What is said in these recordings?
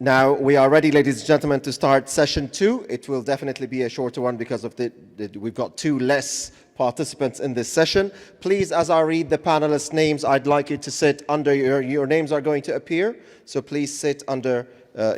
Now, we are ready, ladies and gentlemen, to start session 2. It will definitely be a shorter one because of we've got 2 less participants in this session. Please, as I read the panelists' names, I'd like you to sit under your names are going to appear. So please sit under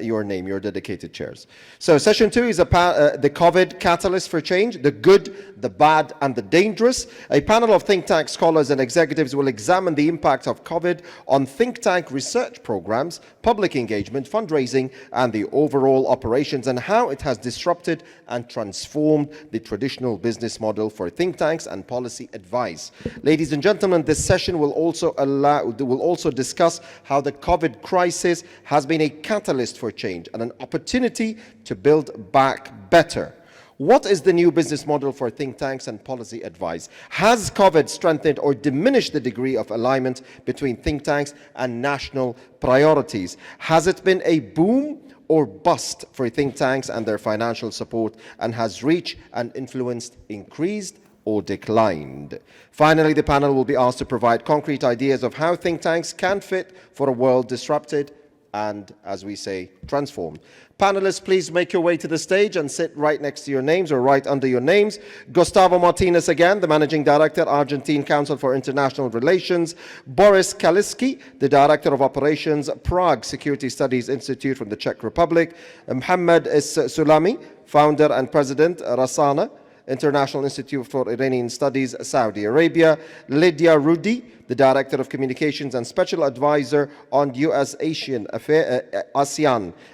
your name, your dedicated chairs. So session 2 is the COVID catalyst for change, the good, the bad, and the dangerous. A panel of think tank scholars and executives will examine the impact of COVID on think tank research programs, public engagement, fundraising, and the overall operations, and how it has disrupted and transformed the traditional business model for think tanks and policy advice. Ladies and gentlemen, this session will also discuss how the COVID crisis has been a catalyst for change and an opportunity to build back better. What is the new business model for think tanks and policy advice? Has COVID strengthened or diminished the degree of alignment between think tanks and national priorities? Has it been a boom or bust for think tanks and their financial support, and has reach and influence increased or declined? Finally, the panel will be asked to provide concrete ideas of how think tanks can fit for a world disrupted and, as we say, transformed. Panelists, please make your way to the stage and sit right next to your names or right under your names. Gustavo Martinez again, the Managing Director, Argentine Council for International Relations. Boris Kaliski, the Director of Operations, Prague Security Studies Institute from the Czech Republic. Mohammed Sulami, Founder and President, Rasana International Institute for Iranian Studies, Saudi Arabia. Lydia Rudi, the Director of Communications and Special Advisor on U.S.-ASEAN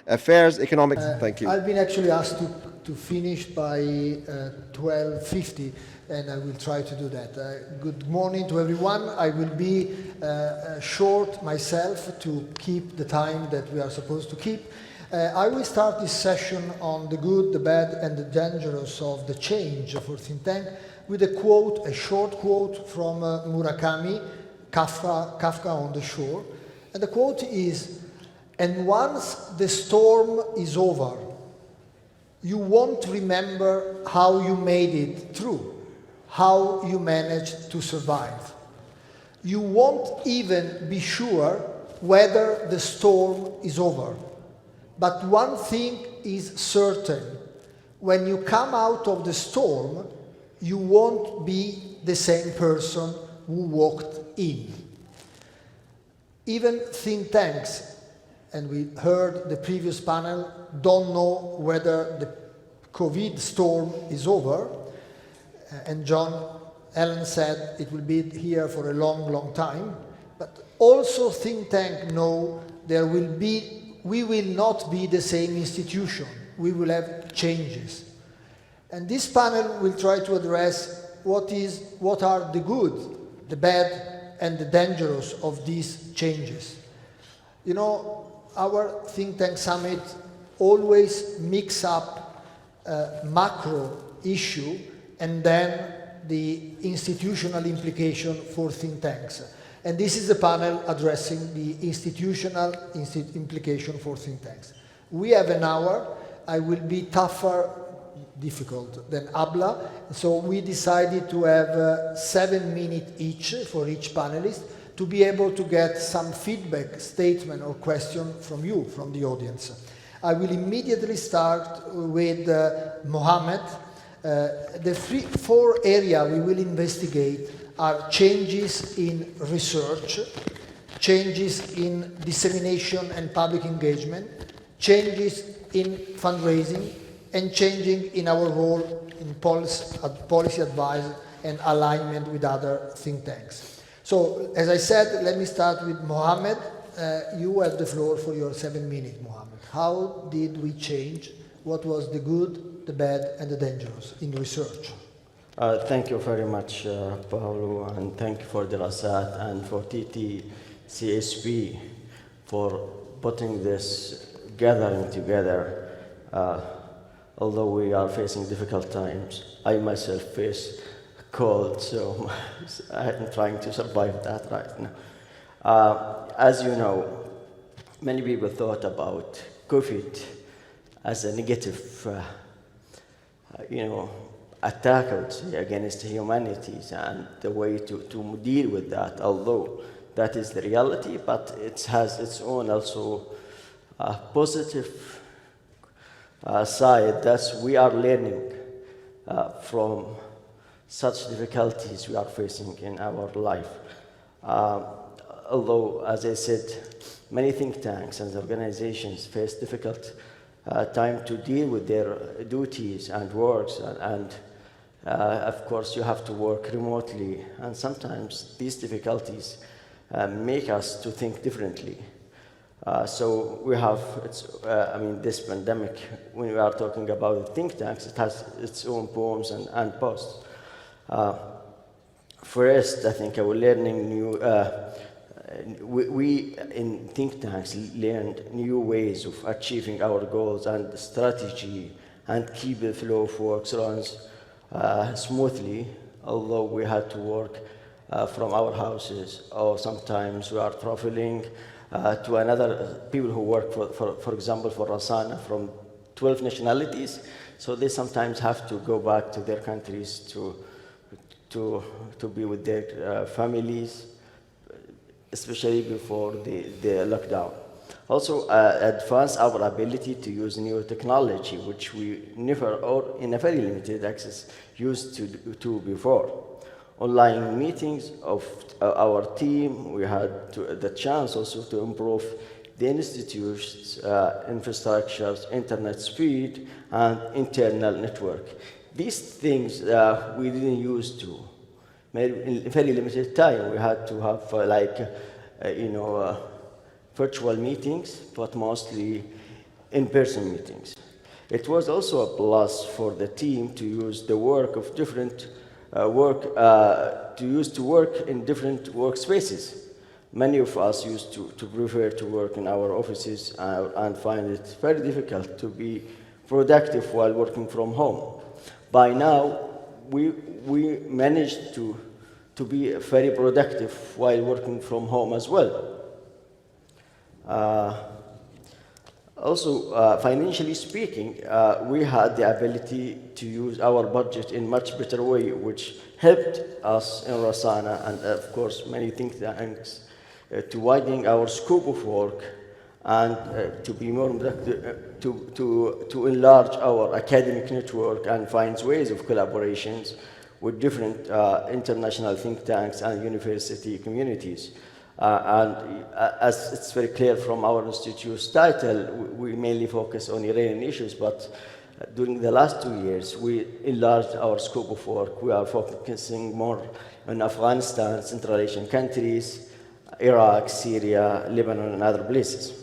Affairs, Economics. Thank you. I've been actually asked to finish by 12:50, and I will try to do that. Good morning to everyone. I will be short myself to keep the time that we are supposed to keep. I will start this session on the good, the bad, and the dangerous of the change for think tank with a quote, a short quote from Murakami, Kafka on the Shore. And the quote is, "And once the storm is over, you won't remember how you made it through, how you managed to survive. You won't even be sure whether the storm is over. But one thing is certain, when you come out of the storm, you won't be the same person who walked in." Even think tanks, and we heard the previous panel, don't know whether the COVID storm is over. And John Allen said it will be here for a long, long time. But also think tank know we will not be the same institution. We will have changes. And this panel will try to address what are the good, the bad, and the dangerous of these changes. You know, our think tank summit always mix up macro issue and then the institutional implication for think tanks. And this is the panel addressing the institutional implication for think tanks. We have an hour. I will be tougher, difficult than Abla. So we decided to have 7 minutes each for each panelist to be able to get some feedback, statement, or question from you, from the audience. I will immediately start with Mohammed. The 4 areas we will investigate are changes in research, changes in dissemination and public engagement, changes in fundraising, and changing in our role in policy advice and alignment with other think tanks. So, as I said, let me start with Mohammed. You have the floor for your 7 minutes, Mohammed. How did we change? What was the good, the bad, and the dangerous in research? Thank you very much, Paolo, and thank you for Dirasat and for TTCSP for putting this gathering together. Although we are facing difficult times, I myself face a cold, so I'm trying to survive that right now. As you know, many people thought about COVID as a negative, attack, I would say, against humanities and the way to deal with that, although that is the reality, but it has its own also positive side that we are learning from such difficulties we are facing in our life. Although, as I said, many think tanks and organizations face difficult time to deal with their duties and works, and of course you have to work remotely, and sometimes these difficulties make us to think differently. So we have, this pandemic, when we are talking about think tanks, it has its own poems and posts. First, I think we're learning new, we in think tanks learned new ways of achieving our goals and strategy and keep the flow of work runs smoothly, although we had to work from our houses, or sometimes we are traveling to another, people who work for example, for Rasana from 12 nationalities, so they sometimes have to go back to their countries to be with their families, especially before the lockdown. Also, advance our ability to use new technology, which we never, or in a very limited access, used to do before. Online meetings of our team, we had the chance also to improve the institute's infrastructures, internet speed, and internal network. These things we didn't use to. In very limited time, we had to have virtual meetings, but mostly in-person meetings. It was also a plus for the team to use the work of different work in different workspaces. Many of us used to prefer to work in our offices and find it very difficult to be productive while working from home. By now, we managed to be very productive while working from home as well. Also, financially speaking, we had the ability to use our budget in much better way, which helped us in Rasana and, of course, many think tanks to widen our scope of work and to be more productive, to enlarge our academic network and find ways of collaborations with different international think tanks and university communities. And as it's very clear from our institute's title, we mainly focus on Iranian issues, but during the last 2 years, we enlarged our scope of work. We are focusing more on Afghanistan, Central Asian countries, Iraq, Syria, Lebanon, and other places.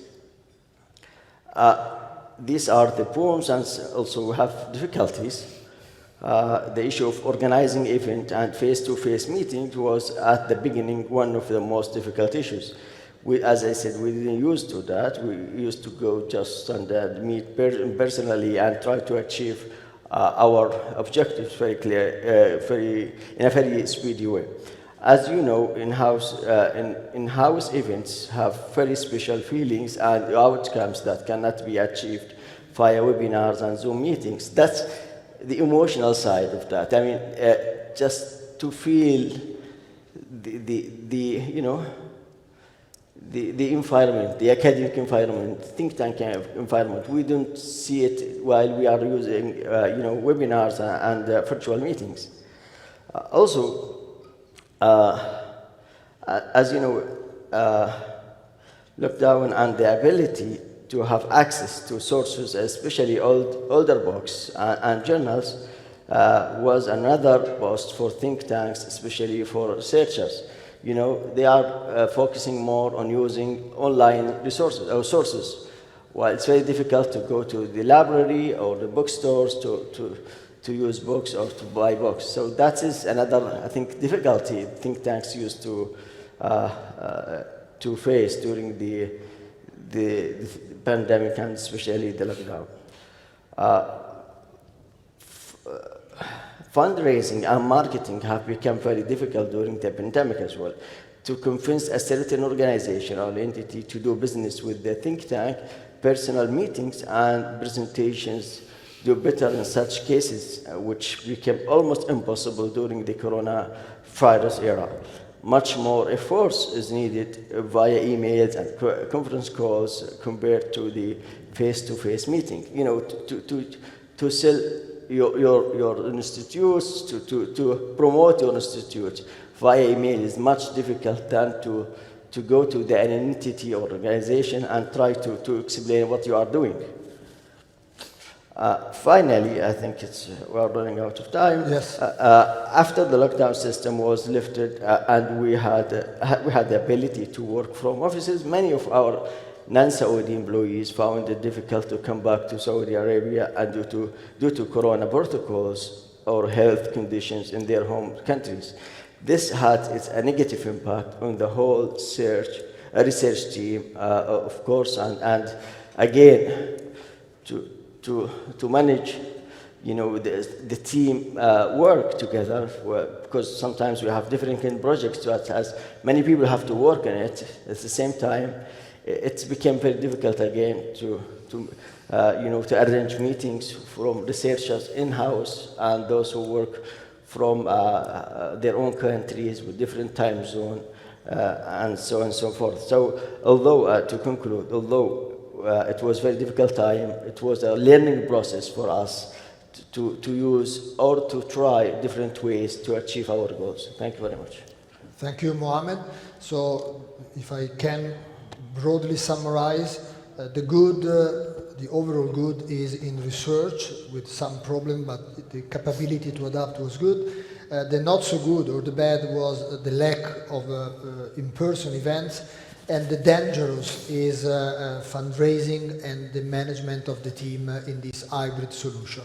These are the poems, and also we have difficulties. The issue of organizing event and face-to-face meetings was at the beginning one of the most difficult issues. As I said, we didn't used to that. We used to go just and meet personally and try to achieve our objectives very clear, in a very speedy way. As you know, in-house events have very special feelings and outcomes that cannot be achieved via webinars and Zoom meetings. That's the emotional side of that. I mean, just to feel the environment, the academic environment, think tank environment. We don't see it while we are using, webinars and virtual meetings. Also, as you know, lockdown and the ability to have access to sources, especially older books and journals, was another post for think tanks, especially for researchers. You know, they are focusing more on using online resources or sources. While it's very difficult to go to the library or the bookstores to use books or to buy books. So that is another, I think, difficulty think tanks used to face during the pandemic and especially the lockdown. Fundraising and marketing have become very difficult during the pandemic as well. To convince a certain organization or entity to do business with the think tank, personal meetings and presentations do better in such cases, which became almost impossible during the coronavirus era. much more efforts is needed via emails and conference calls compared to the face-to-face meeting. You know, to sell your institutes, to promote your institute via email is much difficult than to go to the entity or organization and try to explain what you are doing. Finally, I think we're running out of time. Yes. After the lockdown system was lifted and we had the ability to work from offices, many of our non-Saudi employees found it difficult to come back to Saudi Arabia and due to corona protocols or health conditions in their home countries. This had a negative impact on the whole research team, of course, and again, to manage, you know, the team work together, because sometimes we have different kind of projects, as many people have to work on it at the same time. It's become very difficult again to arrange meetings from researchers in-house and those who work from their own countries with different time zone and so on and so forth. So although, to conclude, it was a very difficult time, it was a learning process for us to use or to try different ways to achieve our goals. Thank you very much. Thank you, Mohammed. So if I can broadly summarize, the overall good is in research with some problem, but the capability to adapt was good. The not so good or the bad was the lack of in-person events, and the dangerous is fundraising and the management of the team in this hybrid solution.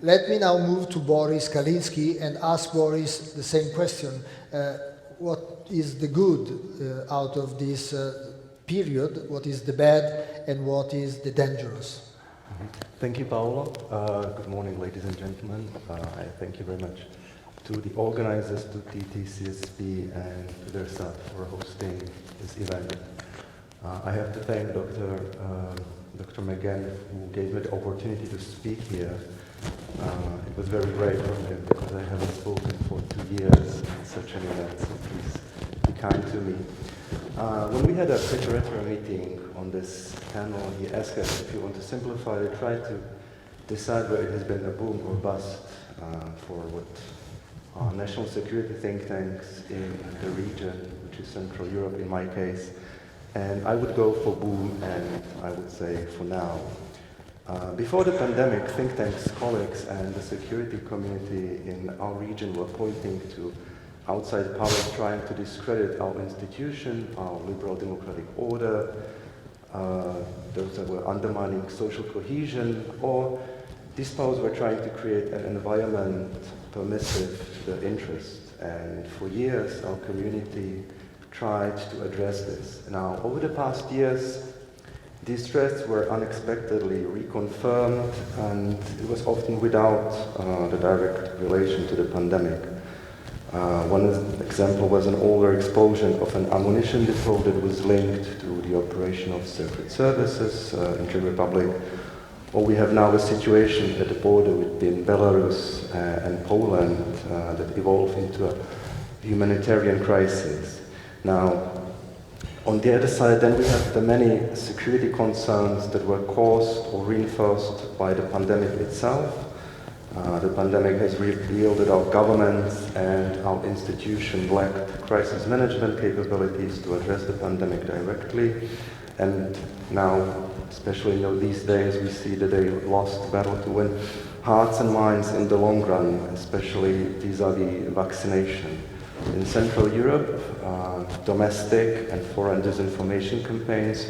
Let me now move to Boris Kalinsky and ask Boris the same question. What is the good out of this period? What is the bad and what is the dangerous? Thank you, Paolo. Good morning, ladies and gentlemen. I thank you very much to the organizers, to TTCSP and to their staff for hosting this event. I have to thank Dr. McGann, who gave me the opportunity to speak here. It was very brave of him because I haven't spoken for 2 years at such an event, so please be kind to me. When we had a preparatory meeting on this panel, he asked us if you want to simplify it, try to decide whether it has been a boom or bust for what national security think tanks in the region, which is Central Europe in my case. And I would go for boom, and I would say for now. Before the pandemic, think tanks, colleagues, and the security community in our region were pointing to outside powers trying to discredit our institution, our liberal democratic order, those that were undermining social cohesion, or these powers were trying to create an environment permissive to their interest. And for years, our community tried to address this. Now, over the past years, these threats were unexpectedly reconfirmed, and it was often without the direct relation to the pandemic. One example was an older explosion of an ammunition depot that was linked to the operation of secret services in Czech Republic. Or we have now a situation at the border between Belarus and Poland that evolved into a humanitarian crisis. Now, on the other side, then we have the many security concerns that were caused or reinforced by the pandemic itself. The pandemic has revealed that our governments and our institutions lacked crisis management capabilities to address the pandemic directly. And now, especially these days, we see that they lost the battle to win hearts and minds in the long run, especially vis-à-vis vaccination. In Central Europe, domestic and foreign disinformation campaigns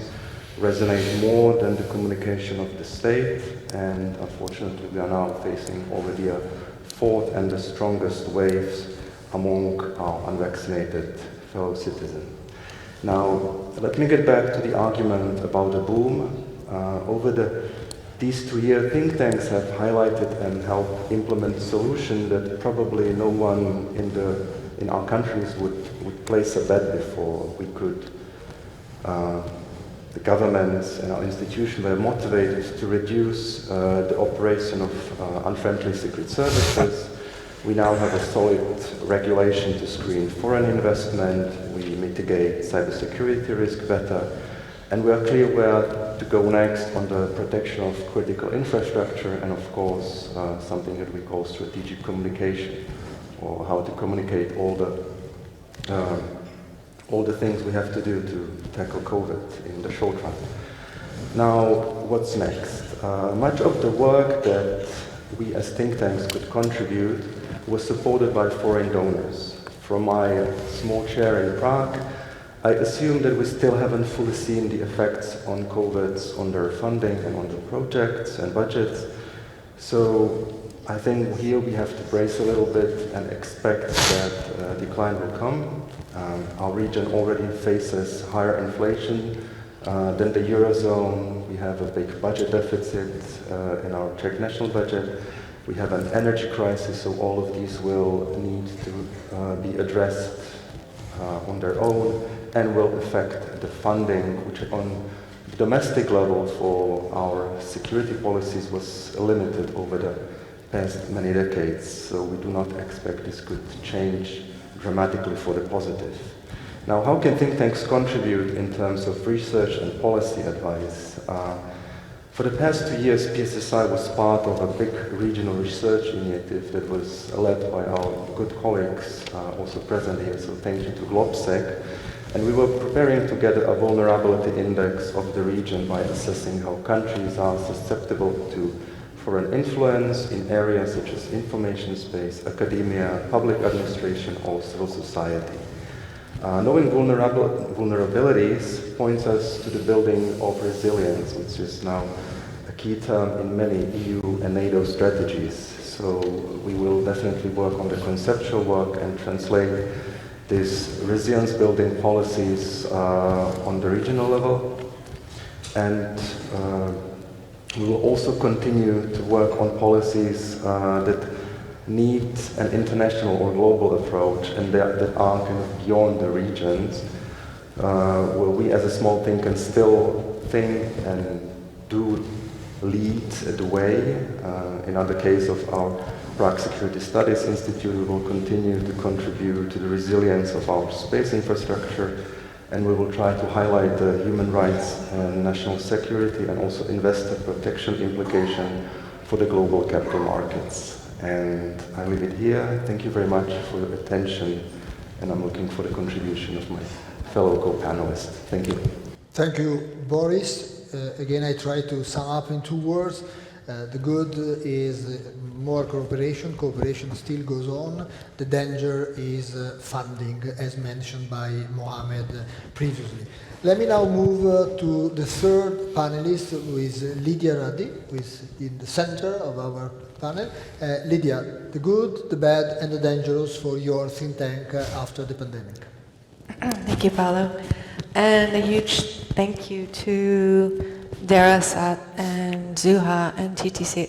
resonate more than the communication of the state, and unfortunately we are now facing already a fourth and the strongest waves among our unvaccinated fellow citizens. Now, let me get back to the argument about the boom. Over these 2 years, think tanks have highlighted and helped implement solutions that probably no one in our countries would place a bet before. We could, the governments and our institutions were motivated to reduce the operation of unfriendly secret services. We now have a solid regulation to screen foreign investment, we mitigate cybersecurity risk better, and we are clear where to go next on the protection of critical infrastructure and of course something that we call strategic communication, or how to communicate all the things we have to do to tackle COVID in the short run. Now, what's next? Much of the work that we as think tanks could contribute was supported by foreign donors. From my small chair in Prague, I assume that we still haven't fully seen the effects on COVID on their funding and on the projects and budgets. So I think here we have to brace a little bit and expect that decline will come. Our region already faces higher inflation than the Eurozone. We have a big budget deficit in our Czech national budget. We have an energy crisis, so all of these will need to be addressed on their own and will affect the funding, which on domestic level for our security policies was limited over the past many decades. So we do not expect this could change dramatically for the positive. Now, how can think tanks contribute in terms of research and policy advice? For the past 2 years, PSSI was part of a big regional research initiative that was led by our good colleagues, also present here, so thank you to GlobSec. And we were preparing together a vulnerability index of the region by assessing how countries are susceptible to foreign influence in areas such as information space, academia, public administration, or civil society. Knowing vulnerabilities points us to the building of resilience, which is now a key term in many EU and NATO strategies. So we will definitely work on the conceptual work and translate these resilience building policies on the regional level. And we will also continue to work on policies that need an international or global approach and that are kind of beyond the regions, where we as a small thing can still think and do lead the way. In other case of our Prague Security Studies Institute, we will continue to contribute to the resilience of our space infrastructure, and we will try to highlight the human rights and national security and also investor protection implication for the global capital markets. And I leave it here. Thank you very much for your attention, and I'm looking for the contribution of my fellow co-panelists. Thank you. Thank you, Boris. Again, I try to sum up in 2 words. The good is more cooperation. Cooperation still goes on. The danger is funding, as mentioned by Mohamed previously. Let me now move to the third panelist, who is Lydia Radi, who is in the center of our panel. Lydia, the good, the bad, and the dangerous for your think tank after the pandemic. Thank you, Paolo. And a huge thank you to Darasat and Zuha and TTCSP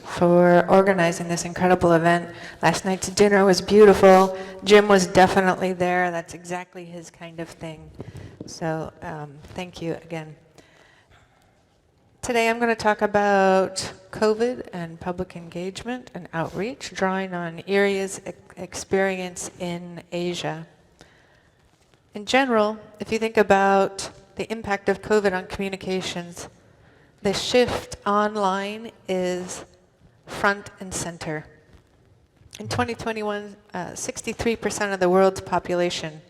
for organizing this incredible event. Last night's dinner was beautiful. Jim was definitely there. That's exactly his kind of thing. So thank you again. Today I'm going to talk about COVID and public engagement and outreach, drawing on Iria's experience in Asia. In general, if you think about the impact of COVID on communications, the shift online is front and center. In 2021, 63% of the world's population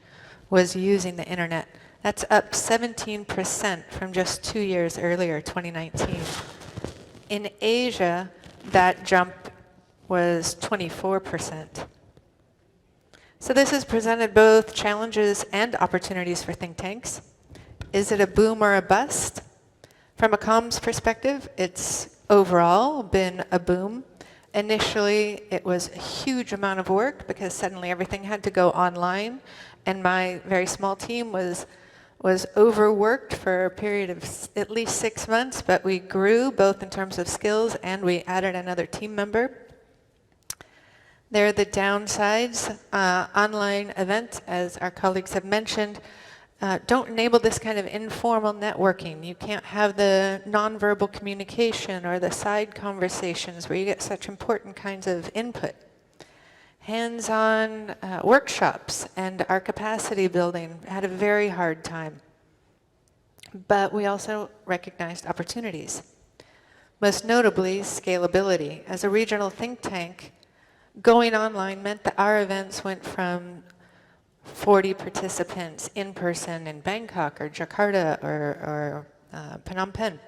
was using the internet. That's up 17% from just 2 years earlier, 2019. In Asia, that jump was 24%. So this has presented both challenges and opportunities for think tanks. Is it a boom or a bust? From a comms perspective, it's overall been a boom. Initially, it was a huge amount of work because suddenly everything had to go online, and my very small team was overworked for a period of at least 6 months, but we grew both in terms of skills and we added another team member. There are the downsides. Online events, as our colleagues have mentioned, don't enable this kind of informal networking. You can't have the nonverbal communication or the side conversations where you get such important kinds of input. Hands-on workshops and our capacity building had a very hard time. But we also recognized opportunities. Most notably, scalability. As a regional think tank, going online meant that our events went from 40 participants in person in Bangkok or Jakarta or Phnom Penh,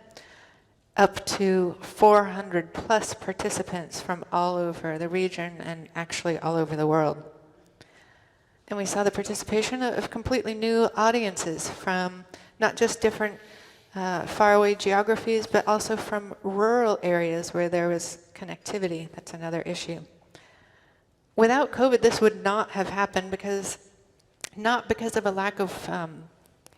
up to 400 plus participants from all over the region and actually all over the world. And we saw the participation of completely new audiences from not just different faraway geographies, but also from rural areas where there was connectivity. That's another issue. Without COVID, this would not have happened not because of a lack of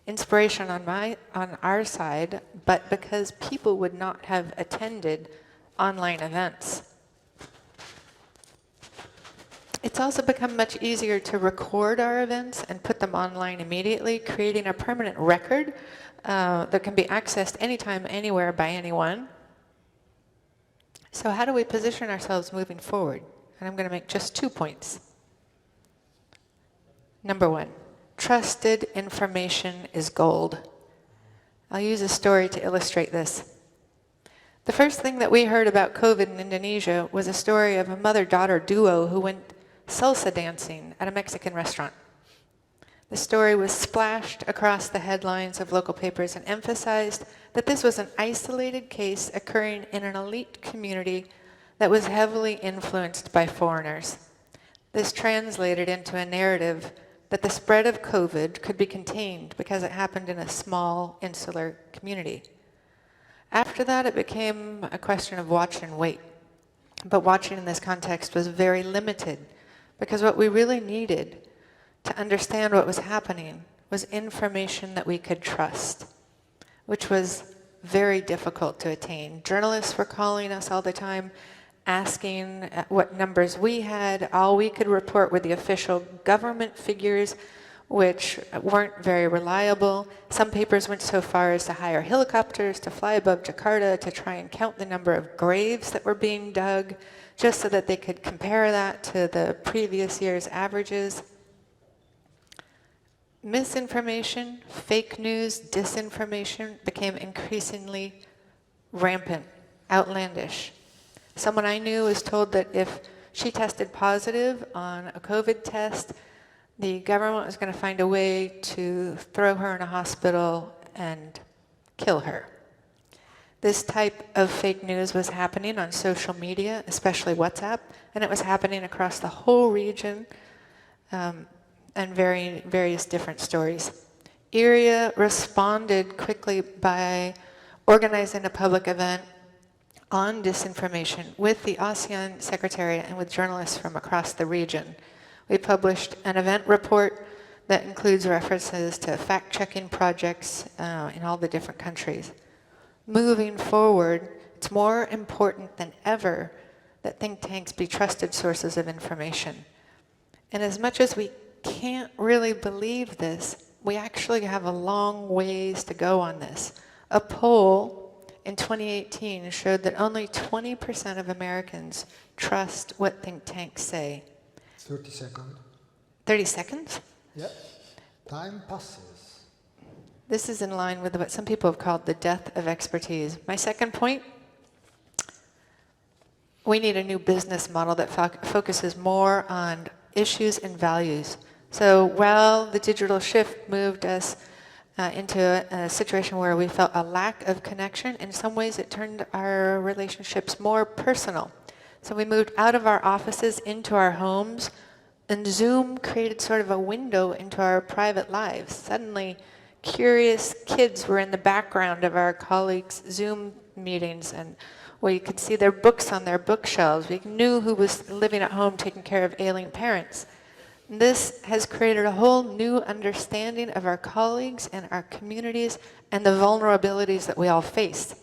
inspiration on our side, but because people would not have attended online events. It's also become much easier to record our events and put them online immediately, creating a permanent record that can be accessed anytime, anywhere by anyone. So how do we position ourselves moving forward? And I'm going to make just 2 points. Number 1, trusted information is gold. I'll use a story to illustrate this. The first thing that we heard about COVID in Indonesia was a story of a mother-daughter duo who went salsa dancing at a Mexican restaurant. The story was splashed across the headlines of local papers and emphasized that this was an isolated case occurring in an elite community that was heavily influenced by foreigners. This translated into a narrative that the spread of COVID could be contained because it happened in a small insular community. After that, it became a question of watch and wait. But watching in this context was very limited because what we really needed to understand what was happening was information that we could trust, which was very difficult to attain. Journalists were calling us all the time, asking what numbers we had. All we could report were the official government figures, which weren't very reliable. Some papers went so far as to hire helicopters to fly above Jakarta to try and count the number of graves that were being dug, just so that they could compare that to the previous year's averages. Misinformation, fake news, disinformation became increasingly rampant, outlandish. Someone I knew was told that if she tested positive on a COVID test, the government was going to find a way to throw her in a hospital and kill her. This type of fake news was happening on social media, especially WhatsApp, and it was happening across the whole region, and various different stories. IRIA responded quickly by organizing a public event on disinformation with the ASEAN Secretariat and with journalists from across the region. We published an event report that includes references to fact-checking projects in all the different countries. Moving forward, it's more important than ever that think tanks be trusted sources of information. And as much as we can't really believe this, we actually have a long ways to go on this. A poll in 2018 showed that only 20% of Americans trust what think tanks say. 30 seconds. 30 seconds? Yep. Time passes. This is in line with what some people have called the death of expertise. My second point, we need a new business model that focuses more on issues and values. So while the digital shift moved us into a situation where we felt a lack of connection, in some ways it turned our relationships more personal. So we moved out of our offices into our homes, and Zoom created sort of a window into our private lives. Suddenly, curious kids were in the background of our colleagues' Zoom meetings, and we could see their books on their bookshelves. We knew who was living at home taking care of ailing parents. This has created a whole new understanding of our colleagues and our communities and the vulnerabilities that we all face.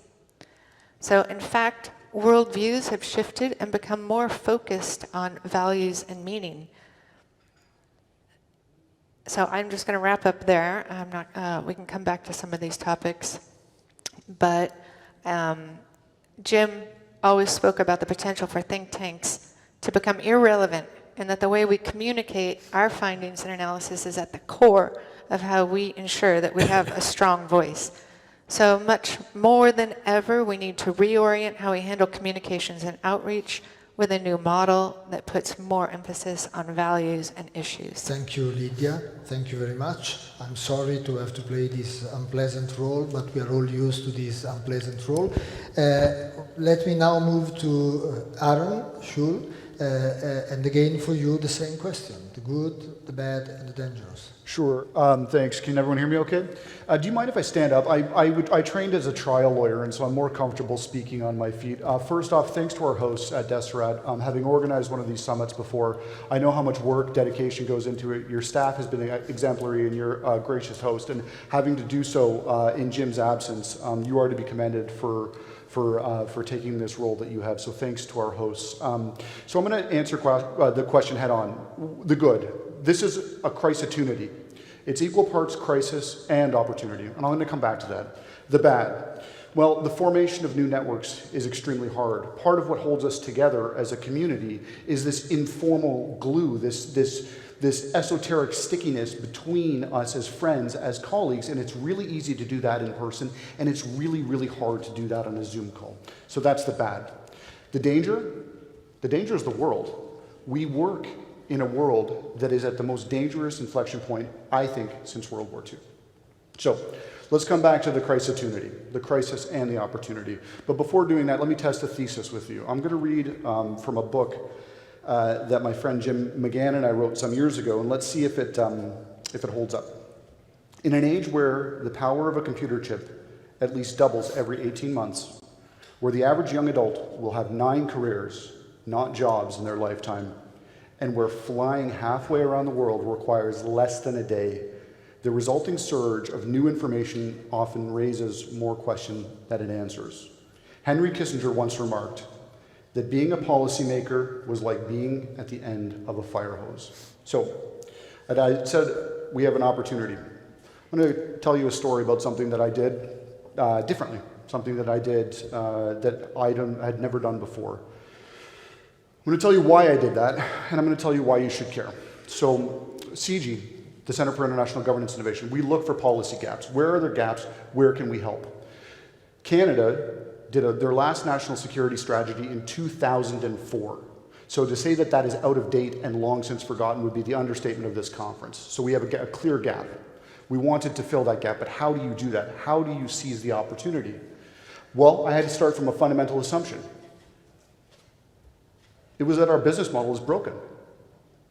So in fact, worldviews have shifted and become more focused on values and meaning. So I'm just going to wrap up there. I'm not. We can come back to some of these topics, but Jim always spoke about the potential for think tanks to become irrelevant, and that the way we communicate our findings and analysis is at the core of how we ensure that we have a strong voice. So much more than ever, we need to reorient how we handle communications and outreach with a new model that puts more emphasis on values and issues. Thank you, Lydia. Thank you very much. I'm sorry to have to play this unpleasant role, but we are all used to this unpleasant role. Let me now move to Aaron Schul, and again for you the same question, the good, the bad, and the dangerous. Sure, thanks. Can everyone hear me okay? Do you mind if I stand up? I trained as a trial lawyer, and so I'm more comfortable speaking on my feet. First off, thanks to our hosts at Deseret. Having organized one of these summits before, I know how much work, dedication goes into it. Your staff has been exemplary, and you're a gracious host. And having to do so in Jim's absence, you are to be commended for taking this role that you have. So thanks to our hosts. So I'm going to answer the question head on. The good. This is a crisis-opportunity. It's equal parts crisis and opportunity, and I'm going to come back to that. The bad. Well, the formation of new networks is extremely hard. Part of what holds us together as a community is this informal glue, this esoteric stickiness between us as friends, as colleagues, and it's really easy to do that in person, and it's really, really hard to do that on a Zoom call. So that's the bad. The danger? The danger is the world. We work in a world that is at the most dangerous inflection point, I think, since World War II. So let's come back to the crisis-opportunity, the crisis and the opportunity. But before doing that, let me test a thesis with you. I'm going to read from a book that my friend Jim McGann and I wrote some years ago, and let's see if it holds up. In an age where the power of a computer chip at least doubles every 18 months, where the average young adult will have 9 careers, not jobs, in their lifetime, and where flying halfway around the world requires less than a day, the resulting surge of new information often raises more questions than it answers. Henry Kissinger once remarked that being a policymaker was like being at the end of a fire hose. So, as I said, we have an opportunity. I'm going to tell you a story about something that I did differently, something that I did that I had never done before. I'm going to tell you why I did that, and I'm going to tell you why you should care. So, CG, the Center for International Governance Innovation, we look for policy gaps. Where are there gaps? Where can we help? Canada did their last national security strategy in 2004. So to say that that is out of date and long since forgotten would be the understatement of this conference. So we have a clear gap. We wanted to fill that gap, but how do you do that? How do you seize the opportunity? Well, I had to start from a fundamental assumption. It was that our business model is broken.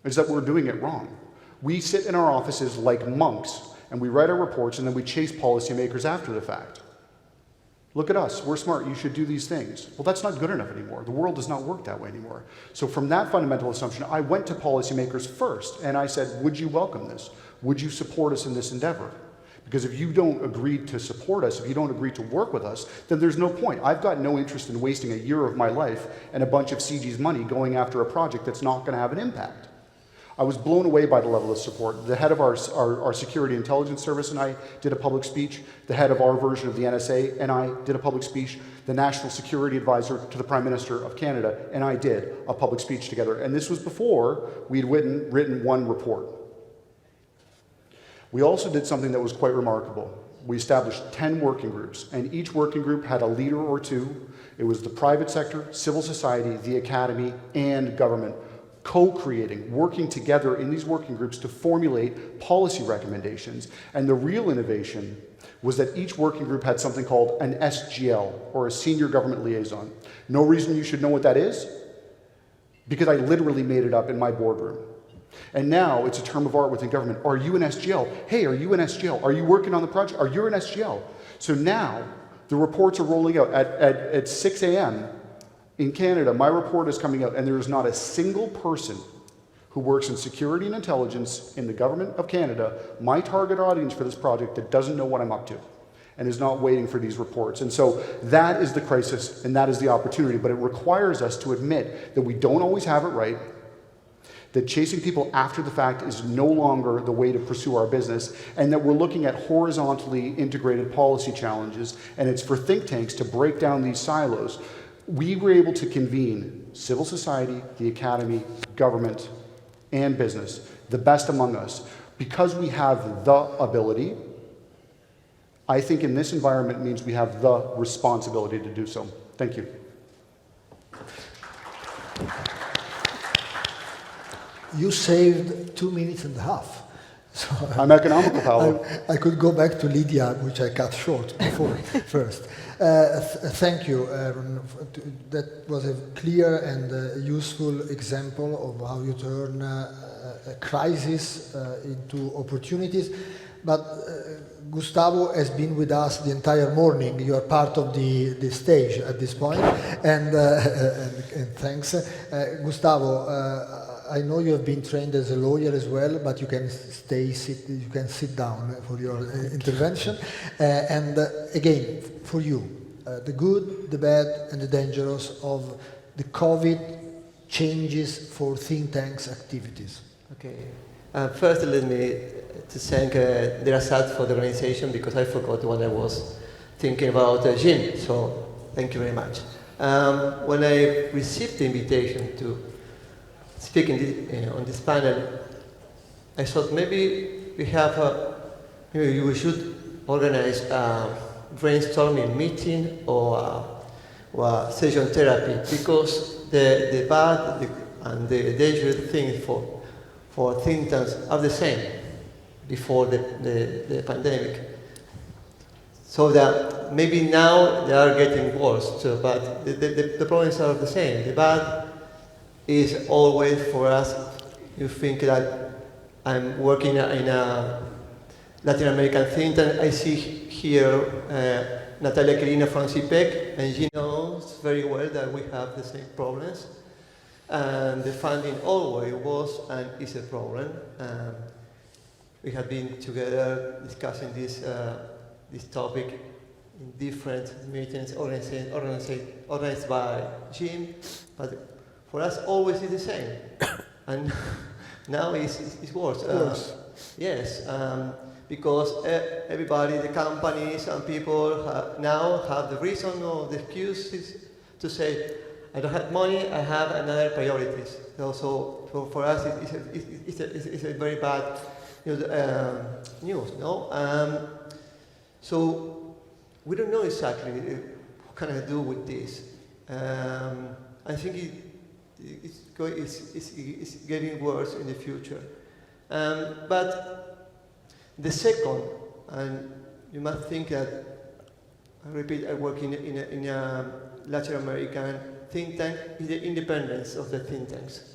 It's that we're doing it wrong. We sit in our offices like monks, and we write our reports, and then we chase policymakers after the fact. Look at us, we're smart, you should do these things. Well, that's not good enough anymore. The world does not work that way anymore. So from that fundamental assumption, I went to policymakers first, and I said, would you welcome this? Would you support us in this endeavor? Because if you don't agree to support us, if you don't agree to work with us, then there's no point. I've got no interest in wasting a year of my life and a bunch of CG's money going after a project that's not going to have an impact. I was blown away by the level of support. The head of our Security Intelligence Service and I did a public speech. The head of our version of the NSA and I did a public speech. The National Security Advisor to the Prime Minister of Canada and I did a public speech together. And this was before we'd written one report. We also did something that was quite remarkable. We established 10 working groups, and each working group had a leader or two. It was the private sector, civil society, the academy, and government, co-creating, working together in these working groups to formulate policy recommendations. And the real innovation was that each working group had something called an SGL, or a Senior Government Liaison. No reason you should know what that is, because I literally made it up in my boardroom. And now it's a term of art within government. Are you an SGL? Hey, are you an SGL? Are you working on the project? Are you an SGL? So now the reports are rolling out at 6 a.m. in Canada. My report is coming out, and there is not a single person who works in security and intelligence in the government of Canada, my target audience for this project, that doesn't know what I'm up to and is not waiting for these reports. And so that is the crisis and that is the opportunity, but it requires us to admit that we don't always have it right, that chasing people after the fact is no longer the way to pursue our business, and that we're looking at horizontally integrated policy challenges, and it's for think tanks to break down these silos. We were able to convene civil society, the academy, government, and business, the best among us. Because we have the ability, I think in this environment means we have the responsibility to do so. Thank you. You saved 2 minutes and a half. So I'm economical, Paolo. I could go back to Lydia, which I cut short before first. Thank you, Aaron. That was a clear and useful example of how you turn a crisis into opportunities. But Gustavo has been with us the entire morning. You are part of the stage at this point, and thanks. Gustavo, I know you have been trained as a lawyer as well, but you can you can sit down for your intervention. And again, for you, the good, the bad, and the dangerous of the COVID changes for think tanks' activities. Okay. First, let me to thank Derasat for the organization, because I forgot what I was thinking about Jim. So thank you very much. When I received the invitation to speak on this panel, I thought maybe maybe we should organize a brainstorming meeting or a session therapy, because the bad and the dangerous things for think tanks are the same before the pandemic. So that maybe now they are getting worse, so, but the problems are the same. The bad is always for us. You think that I'm working in a Latin American think tank. I see here Natalia Quirino from CPEC, and she knows very well that we have the same problems. And the funding always was and is a problem. We have been together discussing this topic in different meetings organized by Jim, but for us always is the same. And now it's worse. Yes, because everybody, the companies and people now have the reason or the excuses to say, I don't have money, I have another priorities. So for us, it's a very bad news, no? So we don't know exactly what can I do with this. I think it's getting worse in the future. But the second, and you must think that, I repeat, I work in a Latin American think tank, is the independence of the think tanks.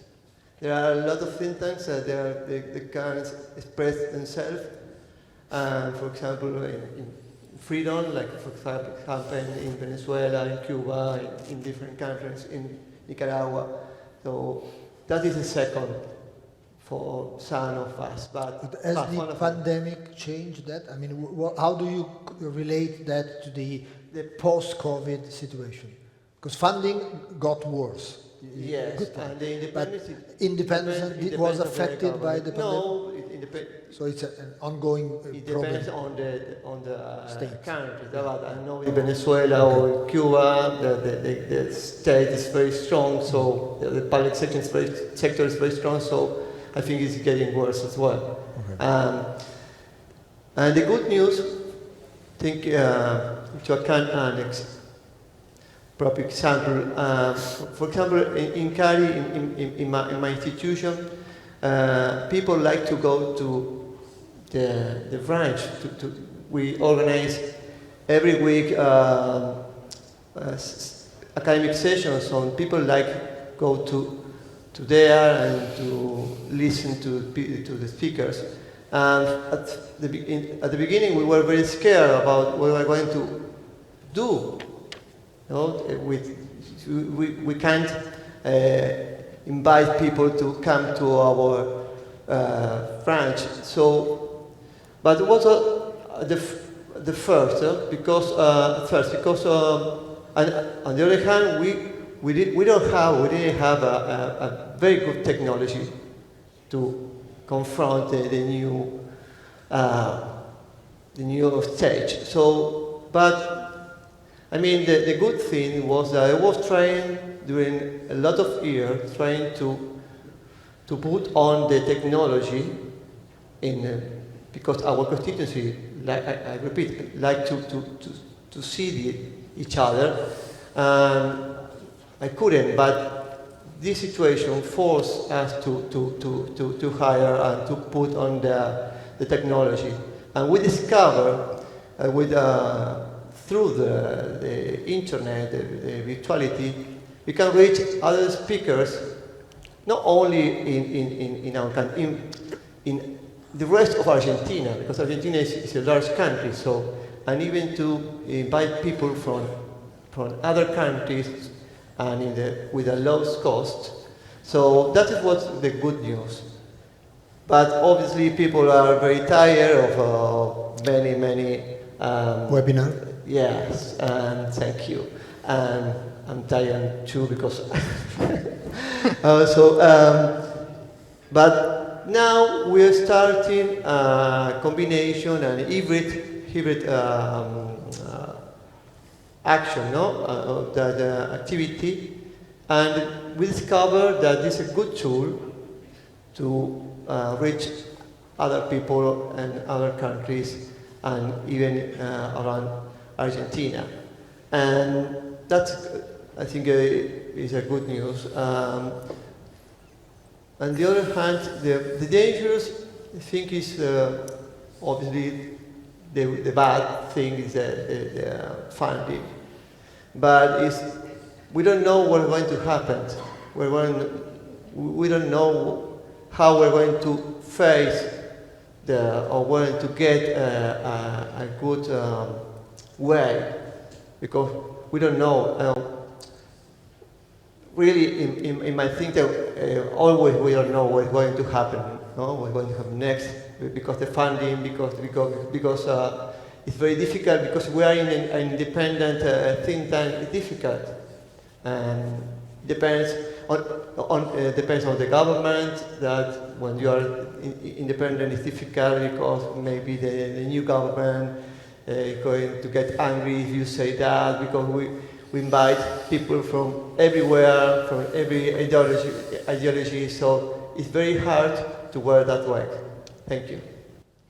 There are a lot of think tanks that they can express themselves. For example, in freedom, like for example in Venezuela, in Cuba, in different countries, in Nicaragua. So that is the second for some of us. But has the pandemic changed that? I mean, how do you relate that to the post-COVID situation? Because funding got worse. Yes, and the independence was affected by the pandemic? No, so it's an ongoing it problem. depends on the State. country. I know in Venezuela or Cuba, the state is very strong, so the public sector is very strong, so I think it's getting worse as well. Okay. And the good news, think to account annex. Proper example, for example, in Cali, in my institution, people like to go to the branch. We organize every week academic sessions, so people like go to there and to listen to the speakers. And at the beginning, we were very scared about what we were going to do. No, we can't invite people to come to our branch. So, but what the first? Because on the other hand, we didn't have a very good technology to confront the new stage. So, but I mean, the good thing was that I was trying during a lot of years, trying to put on the technology in, because our constituency, like I repeat, like to see each other, and I couldn't, but this situation forced us to hire and to put on the technology. And we discovered through the internet, the virtuality, we can reach other speakers, not only in our country, in the rest of Argentina, because Argentina is a large country, so, and even to invite people from other countries and with a low cost. So that is what's the good news. But obviously people are very tired of many Webinar. Yes, and thank you. And I'm tired too because but now we're starting a combination and hybrid action, no, the activity, and we discovered that this is a good tool to reach other people and other countries and even around Argentina. And that's, I think, is a good news. On the other hand, the dangerous thing is obviously the bad thing is the funding. But we don't know what's going to happen. We don't know how we're going to face or going to get a good way, because we don't know. Really, in my thinking, always we don't know what's going to happen, no? What's going to happen next, because the funding, because it's very difficult, because we are in an independent think tank. It's difficult, and depends on the government. That when you are independent, it's difficult because maybe the new government is going to get angry if you say that, because we invite people from everywhere, from every ideology, so it's very hard to work that way. Thank you.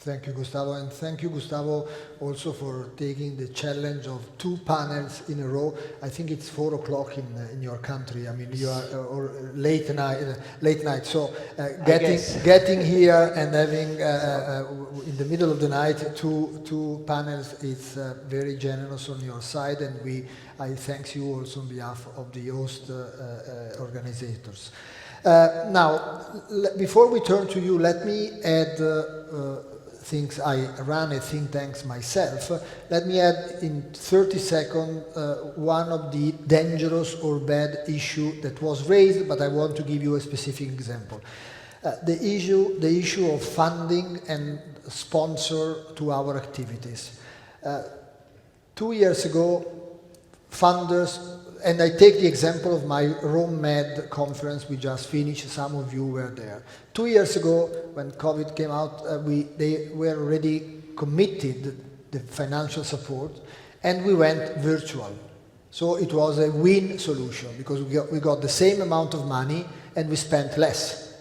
Thank you, Gustavo, and thank you, Gustavo, also for taking the challenge of 2 panels in a row. I think it's 4 o'clock in your country. I mean, you are or late night. So getting here and having in the middle of the night two panels is very generous on your side, and I thank you also on behalf of the host organizers. Now, before we turn to you, let me add. Since I ran a think tank myself, let me add in 30 seconds one of the dangerous or bad issue that was raised, but I want to give you a specific example. The issue of funding and sponsor to our activities. 2 years ago, funders, and I take the example of my Rome Med conference we just finished, some of you were there. 2 years ago, when COVID came out, they were already committed the financial support, and we went virtual. So it was a win solution, because we got the same amount of money and we spent less.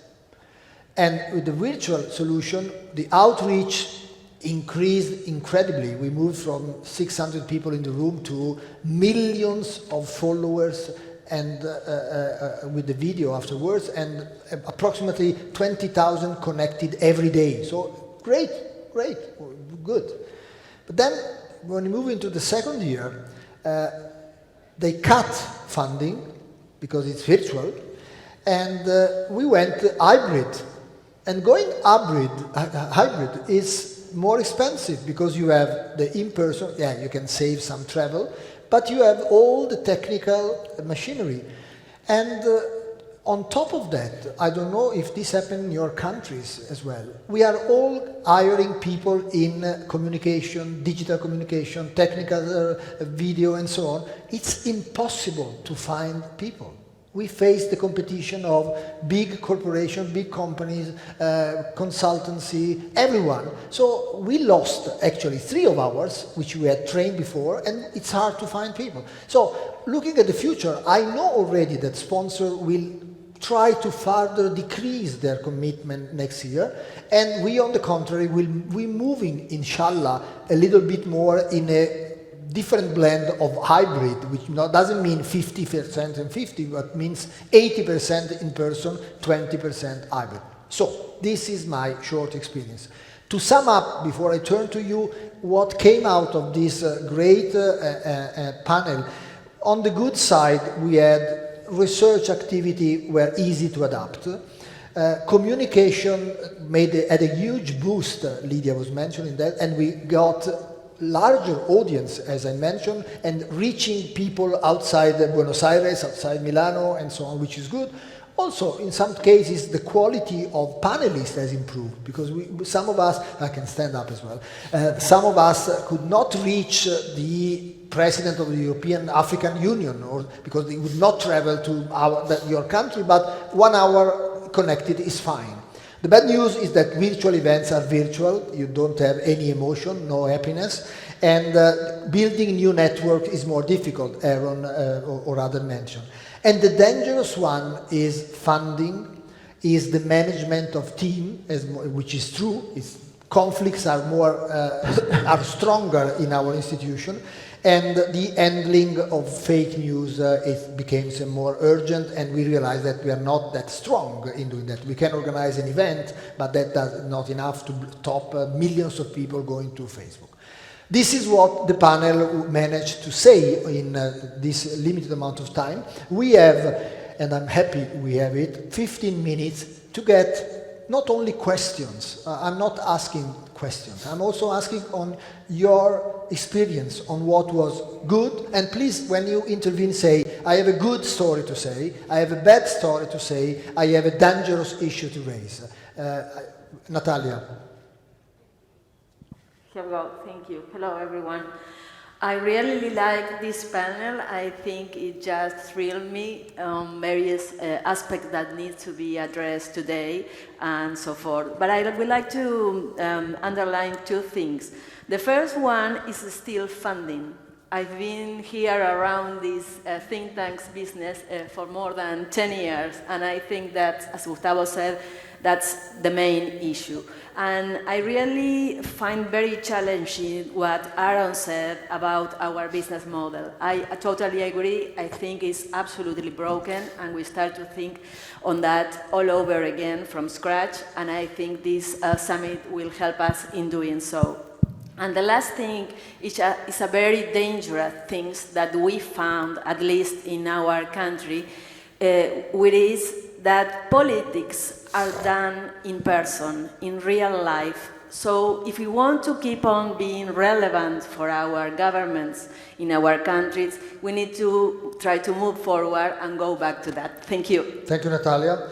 And with the virtual solution, the outreach increased incredibly. We moved from 600 people in the room to millions of followers, and with the video afterwards, and approximately 20,000 connected every day. So great, good. But then when we move into the second year, they cut funding because it's virtual, and we went hybrid. And going hybrid is more expensive, because you have the in-person, you can save some travel, but you have all the technical machinery. And on top of that, I don't know if this happened in your countries as well, we are all hiring people in communication, digital communication, technical video and so on. It's impossible to find people. We faced the competition of big corporations, big companies, consultancy, everyone. So we lost actually 3 of ours, which we had trained before, and it's hard to find people. So looking at the future, I know already that sponsors will try to further decrease their commitment next year, and we, on the contrary, will be moving, inshallah, a little bit more in a different blend of hybrid, which doesn't mean 50% and 50, but means 80% in person, 20% hybrid. So this is my short experience. To sum up, before I turn to you, what came out of this great panel, on the good side, we had research activity were easy to adapt. Communication had a huge boost, Lydia was mentioning that, and we got larger audience, as I mentioned, and reaching people outside Buenos Aires, outside Milano, and so on, which is good. Also, in some cases, the quality of panelists has improved, because some of us, I can stand up as well, some of us could not reach the president of the European African Union, or because they would not travel to your country, but 1 hour connected is fine. The bad news is that virtual events are virtual. You don't have any emotion, no happiness. And building new network is more difficult, Aaron or other mentioned. And the dangerous one is funding, is the management of team, which is true. Conflicts are are stronger in our institution. And the handling of fake news it becomes more urgent, and we realize that we are not that strong in doing that. We can organize an event, but that is not enough to top millions of people going to Facebook. This is what the panel managed to say in this limited amount of time. We have, and I'm happy we have it, 15 minutes to get not only questions. I'm not asking questions. I'm also asking on your experience on what was good. And please, when you intervene, say, I have a good story to say, I have a bad story to say, I have a dangerous issue to raise. Natalia. Hello, thank you. Hello, everyone. I really like this panel. I think it just thrilled me on various aspects that need to be addressed today and so forth. But I would like to underline 2 things. The first one is still funding. I've been here around this think tanks business for more than 10 years, and I think that, as Gustavo said, that's the main issue. And I really find very challenging what Aaron said about our business model. I totally agree. I think it's absolutely broken, and we start to think on that all over again from scratch, and I think this summit will help us in doing so. And the last thing is a very dangerous thing that we found, at least in our country, which is that politics are done in person, in real life. So if we want to keep on being relevant for our governments in our countries, we need to try to move forward and go back to that. Thank you. Thank you, Natalia.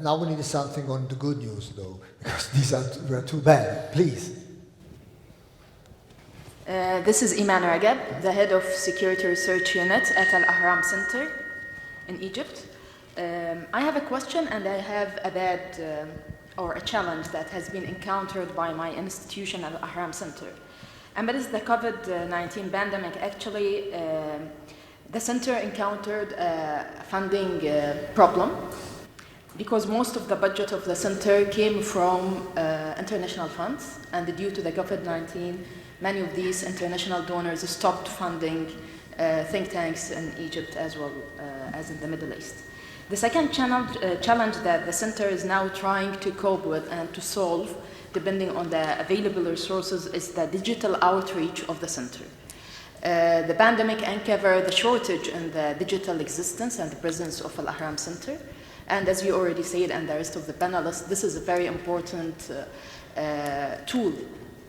Now we need something on the good news, though, because these were too bad. Please. This is Iman Ragab, the head of Security Research Unit at Al Ahram Center in Egypt. I have a question, and I have a bad or a challenge that has been encountered by my institution at Al Ahram Center. And that is the COVID-19 pandemic. Actually, the center encountered a funding problem because most of the budget of the center came from international funds, and due to the COVID-19, many of these international donors stopped funding think tanks in Egypt as well as in the Middle East. The second challenge that the center is now trying to cope with and to solve, depending on the available resources, is the digital outreach of the center. The pandemic uncovered the shortage in the digital existence and the presence of Al Ahram Center. And as you already said, and the rest of the panelists, this is a very important tool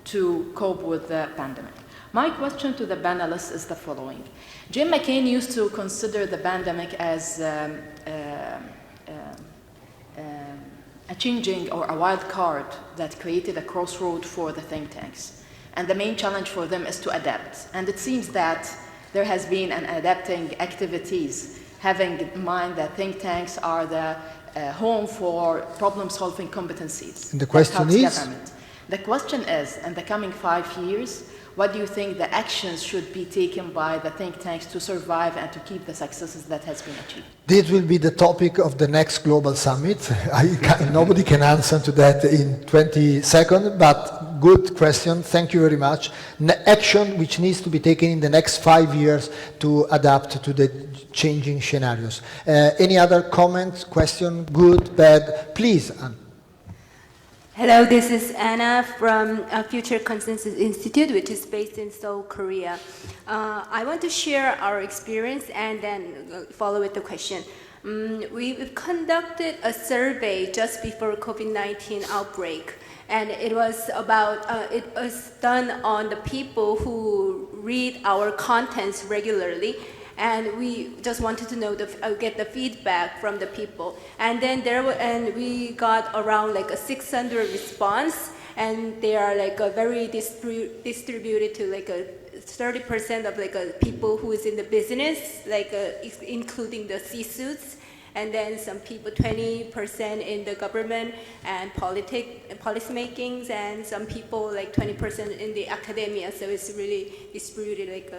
to cope with the pandemic. My question to the panelists is the following. Jim McCain used to consider the pandemic as a changing or a wild card that created a crossroad for the think tanks. And the main challenge for them is to adapt. And it seems that there has been an adapting activities having in mind that think tanks are the home for problem-solving competencies. And the question that helps is? government. The question is, in the coming 5 years, what do you think the actions should be taken by the think tanks to survive and to keep the successes that has been achieved? This will be the topic of the next global summit. Nobody can answer to that in 20 seconds, but good question. Thank you very much. Action which needs to be taken in the next 5 years to adapt to the changing scenarios. Any other comments, question, good, bad? Please, Anne. Hello, this is Anna from Future Consensus Institute, which is based in Seoul, Korea. I want to share our experience and then follow with the question. We've conducted a survey just before COVID-19 outbreak, and it was done on the people who read our contents regularly. And we just wanted to know get the feedback from the people, and then we got around like a 600 response, and they are like a very distributed to like a 30% of like a people who is in the business, like including the C-suits, and then some people 20% in the government and policy makings, and some people like 20% in the academia. So it's really distributed like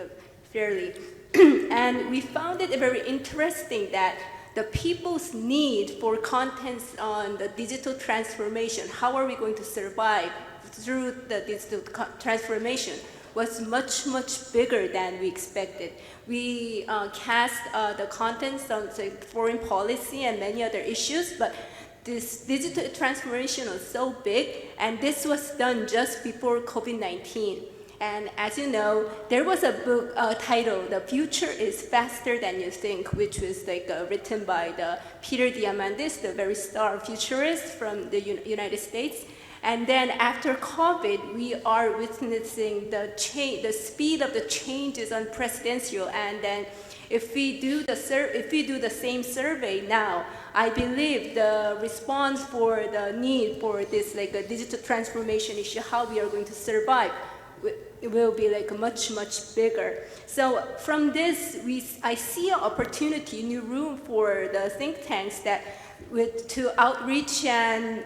fairly. And we found it very interesting that the people's need for contents on the digital transformation, how are we going to survive through the digital transformation, was much, much bigger than we expected. We cast the contents on foreign policy and many other issues, but this digital transformation was so big, and this was done just before COVID-19. And as you know, there was a book titled "The Future is Faster Than You Think," which was like written by Peter Diamandis, the very star futurist from the United States. And then after COVID, we are witnessing the speed of the change is unprecedented. And then if we do the same survey now, I believe the response for the need for this like a digital transformation issue, how we are going to survive, it will be like much, much bigger. So from this, I see an opportunity, new room for the think tanks to outreach and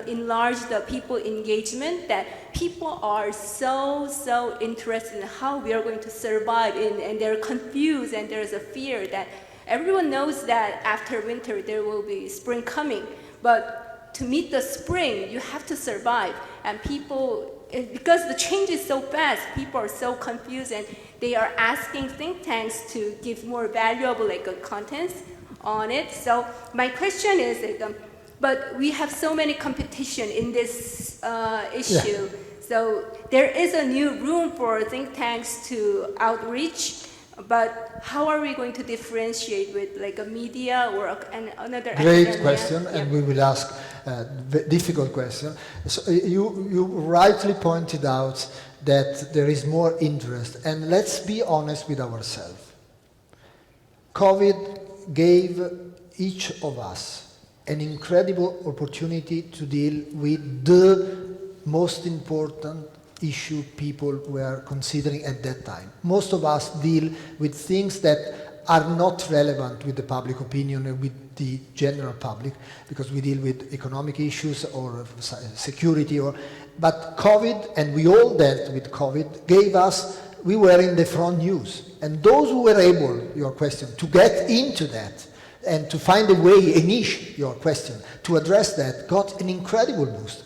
enlarge the people engagement, that people are so interested in how we are going to survive, and they're confused, and there's a fear that everyone knows that after winter there will be spring coming, but to meet the spring, you have to survive. And people, because the change is so fast, people are so confused, and they are asking think tanks to give more valuable contents on it. So my question is, but we have so many competition in this issue. Yeah. So there is a new room for think tanks to outreach, but how are we going to differentiate with like a media or another? Great academia? question, yeah. And we will ask difficult question. So you rightly pointed out that there is more interest, and let's be honest with ourselves. COVID gave each of us an incredible opportunity to deal with the most important issue people were considering at that time. Most of us deal with things that are not relevant with the public opinion and with the general public, because we deal with economic issues or security, but COVID, and we all dealt with COVID, gave us, we were in the front news. And those who were able, your question, to get into that and to find a way, a niche, your question, to address that, got an incredible boost.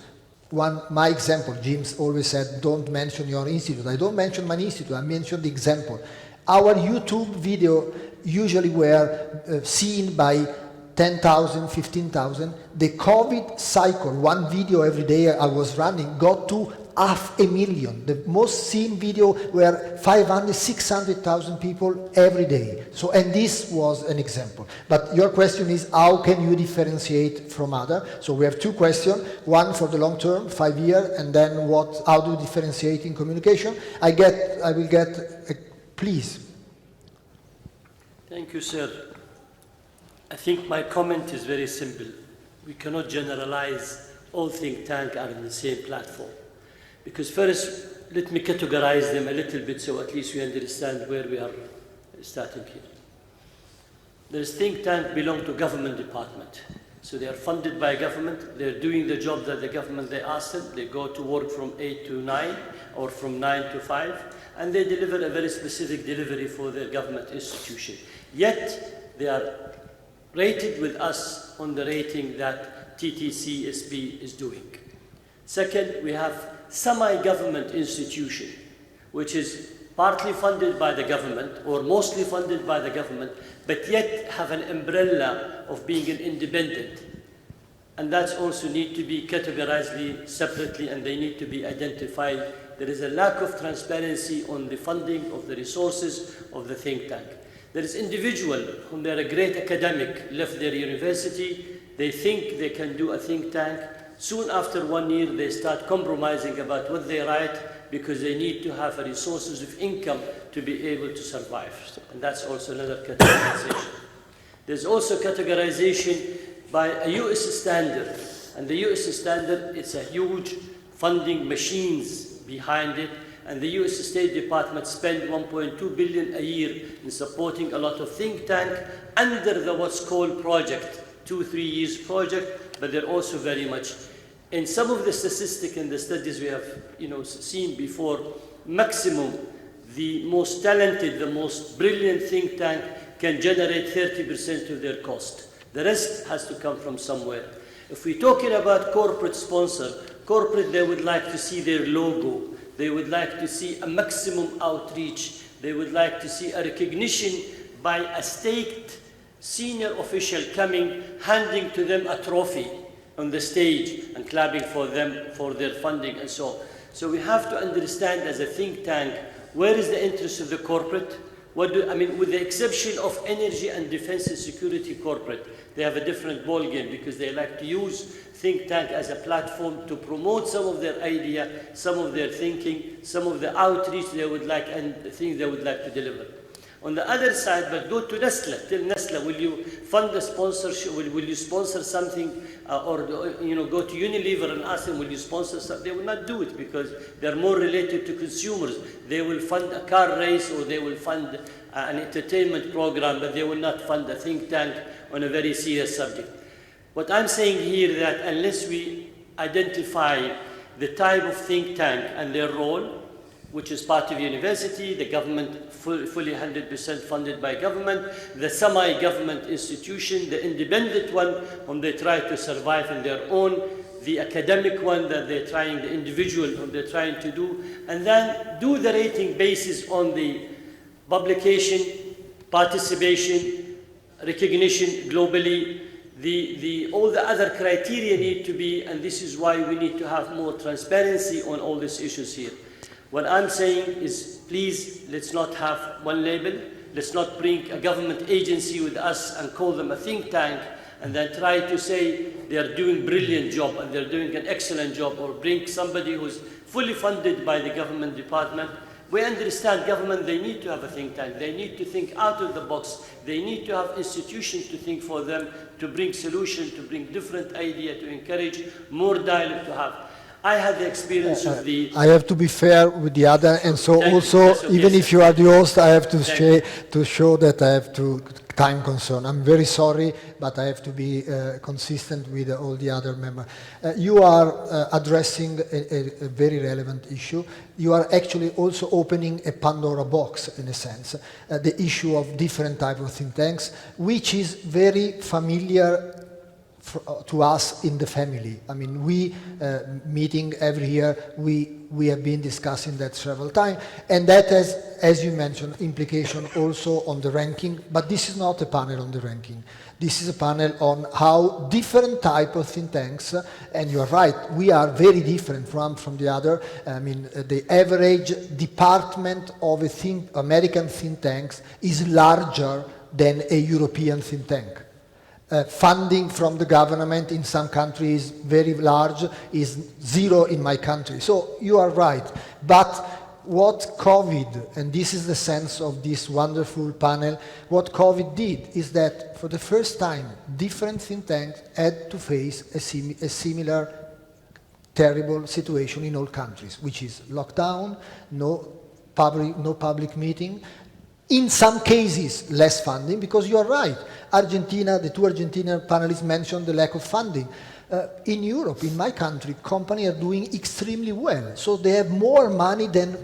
My example, Jim's always said, don't mention your institute. I don't mention my institute, I mention the example. Our YouTube video usually were seen by 10,000, 15,000. The COVID cycle, one video every day I was running, got to 500,000. The most seen video were 500, 600,000 people every day. So, and this was an example. But your question is, how can you differentiate from other? So we have two questions, one for the long term, 5 years, and then how do you differentiate in communication? I will get, please. Thank you, sir. I think my comment is very simple. We cannot generalize all think tanks are on the same platform. Because first, let me categorize them a little bit so at least we understand where we are starting here. There's think tank belong to government department. So they are funded by government. They're doing the job that the government they ask them. They go to work from 8 to 9 or from 9 to 5, and they deliver a very specific delivery for their government institution. Yet they are rated with us on the rating that TTCSB is doing. Second, we have semi-government institution, which is partly funded by the government or mostly funded by the government, but yet have an umbrella of being an independent. And that's also need to be categorized separately, and they need to be identified. There is a lack of transparency on the funding of the resources of the think tank. There is individual whom they're a great academic, left their university, they think they can do a think tank. Soon after 1 year, they start compromising about what they write because they need to have resources of income to be able to survive. And that's also another categorization. There's also categorization by a US standard. And the US standard, it's a huge funding machines behind it. And the US State Department spend $1.2 billion a year in supporting a lot of think tank under the what's called project, 2-3 years project, but they're also very much. In some of the statistics and the studies we have seen before, maximum, the most talented, the most brilliant think tank can generate 30% of their cost. The rest has to come from somewhere. If we're talking about corporate sponsor, corporate, they would like to see their logo. They would like to see a maximum outreach. They would like to see a recognition by a state senior official coming, handing to them a trophy on the stage and clapping for them for their funding and so on. So we have to understand as a think tank, where is the interest of the corporate? With the exception of energy and defense and security corporate, they have a different ballgame because they like to use think tank as a platform to promote some of their idea, some of their thinking, some of the outreach they would like and the things they would like to deliver. On the other side, but go to Nestle. Tell Nestle, will you fund the sponsorship? Will you sponsor something? Or go to Unilever and ask them, will you sponsor something? They will not do it because they're more related to consumers. They will fund a car race or they will fund an entertainment program, but they will not fund a think tank on a very serious subject. What I'm saying here that unless we identify the type of think tank and their role, which is part of university, the government fully 100% funded by government, the semi-government institution, the independent one whom they try to survive on their own, the academic one that they're trying, the individual whom they're trying to do, and then do the rating basis on the publication, participation, recognition globally, all the other criteria need to be, and this is why we need to have more transparency on all these issues here. What I'm saying is, please, let's not have one label. Let's not bring a government agency with us and call them a think tank and then try to say they are doing a brilliant job and they're doing an excellent job, or bring somebody who's fully funded by the government department. We understand government, they need to have a think tank. They need to think out of the box. They need to have institutions to think for them, to bring solutions, to bring different ideas, to encourage more dialogue to have. I had the experience of the... I have to be fair with the other, and so also, even if you are the host, I have to show that I have to time concern. I'm very sorry, but I have to be consistent with all the other members. You are addressing a very relevant issue. You are actually also opening a Pandora box, in a sense, the issue of different types of think tanks, which is very familiar to us in the family. I mean, we meeting every year, we have been discussing that several times, and that has, as you mentioned, implication also on the ranking, but this is not a panel on the ranking. This is a panel on how different type of think tanks, and you are right, we are very different from the other. I mean, the average department of American think tanks is larger than a European think tank. Funding from the government in some countries is very large, is zero in my country. So you are right. But what COVID, and this is the sense of this wonderful panel, what COVID did is that for the first time, different think tanks had to face a similar terrible situation in all countries, which is lockdown, no public meeting, in some cases less funding, because you are right. Argentina, the two Argentinian panelists mentioned the lack of funding. In Europe, in my country, companies are doing extremely well. So they have more money than